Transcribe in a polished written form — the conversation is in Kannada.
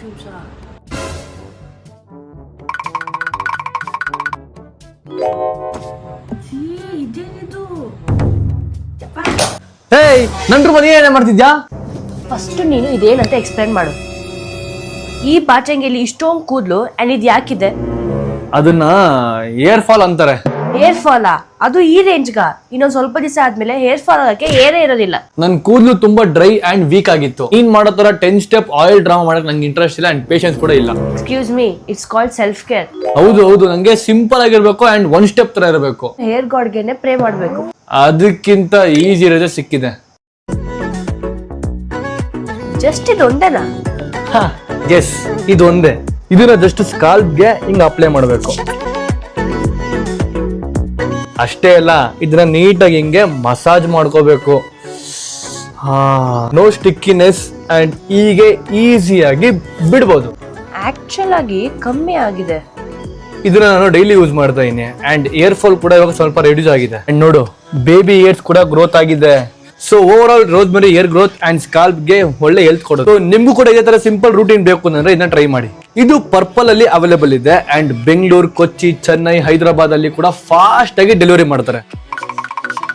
ನಿಮಿಷ. ಇದೇನಿದು? ಹೇಯ್, ನನ್ ರೂಮಲ್ಲಿ ಏನೇ ಮಾಡ್ತಿದ್ಯಾ? ಫಸ್ಟ್ ನೀನು ಇದೇನಂತ ಎಕ್ಸ್ಪ್ಲೇನ್ ಮಾಡು. ಈ ಬಾಚಂಗಿಲಿ ಇಷ್ಟೊಂದು ಕೂದಲು ಅಂಡ್ ಇದು ಯಾಕಿದೆ? ಅದನ್ನ ಏರ್ ಫಾಲ್ ಅಂತಾರೆ. ಹೇರ್ ಫಾಲಾ? ಅದು ಈ ರೇಂಜ್ಗ? ಇನ್ನೊಂದ್ ಸ್ವಲ್ಪ ದಿವಸ ಆದ್ಮೇಲೆ ಹೇರ್ ಫಾಲ್ ಆಗಕ್ಕೆ ಏರೇ ಇರೋದಿಲ್ಲ. ನನ್ ಕೂದಲು ತುಂಬಾ ಡ್ರೈ ಅಂಡ್ ವೀಕ್ ಆಗಿತ್ತು. ನೀನ್ ಮಾಡೋ ತರ 10 ಸ್ಟೆಪ್ ಆಯಿಲ್ ಡ್ರಾಮಾ ಮಾಡಕ್ ನಂಗೆ ಇಂಟ್ರೆಸ್ಟ್ ಇಲ್ಲ ಅಂಡ್ ಪೇಷನ್ಸ್ ಕೂಡ ಇಲ್ಲ. Excuse me, it's called self care. ಹೌದು, ನಂಗೆ ಸಿಂಪಲ್ ಆಗಿರ್ಬೇಕು ಅಂಡ್ 1 ಸ್ಟೆಪ್ ತರ ಇರಬೇಕು. ಹೇರ್ ಗಾಡ್ಗೆನೆ ಪ್ರೇ ಮಾಡ್ಬೇಕು. ಅದಕ್ಕಿಂತ ಈಸಿ ಇರೋದೇ ಸಿಕ್ಕಿದೆ. ಜಸ್ಟ್ ಇದೊಂದೇನಾ? ಎಸ್, ಇದೊಂದೇ. ಇದನ್ನ ಜಸ್ಟ್ ಸ್ಕಾಲ್ಪ್ಗೆ ಹಿಂಗ್ ಅಪ್ಲೈ ಮಾಡಬೇಕು ಅಷ್ಟೇ ಅಲ್ಲ, ಇದನ್ನ ನೀಟಾಗಿ ಹಿಂಗೆ ಮಸಾಜ್ ಮಾಡ್ಕೋಬೇಕು. ನೋ ಸ್ಟಿಕ್ಕಿನೆಸ್ ಅಂಡ್ ಹೀಗೆ ಈಸಿಯಾಗಿ ಬಿಡ್ಬೋದು. ಆಕ್ಚುಲ್ ಆಗಿ ಕಮ್ಮಿ ಆಗಿದೆ. ಇದನ್ನ ನಾನು ಡೈಲಿ ಯೂಸ್ ಮಾಡ್ತಾ ಇದೀನಿ ಅಂಡ್ ಏರ್ ಫಾಲ್ ಕೂಡ ಇವಾಗ ಸ್ವಲ್ಪ ರೆಡ್ಯೂಸ್ ಆಗಿದೆ. ಅಂಡ್ ನೋಡು, ಬೇಬಿ ಏರ್ಸ್ ಕೂಡ ಗ್ರೋತ್ ಆಗಿದೆ. So over all rosemary air growth and scalp ಗೆ ಒಳ್ಳೆ ಹೆಲ್ತ್ ಕೊಡೋದು. ನಿಮ್ಗೂ ಕೂಡ ಇದೇ ತರ ಸಿಂಪಲ್ ರೂಟೀನ್ ಬೇಕು ಅಂದ್ರೆ ಇದನ್ನ ಟ್ರೈ ಮಾಡಿ. ಇದು ಪರ್ಪಲ್ ಅಲ್ಲಿ ಅವೈಲೇಬಲ್ ಇದೆ ಅಂಡ್ ಬೆಂಗಳೂರು, ಕೊಚ್ಚಿ, ಚೆನ್ನೈ, ಹೈದರಾಬಾದ್ ಅಲ್ಲಿ ಕೂಡ ಫಾಸ್ಟ್ ಆಗಿ ಡೆಲಿವರಿ ಮಾಡ್ತಾರೆ.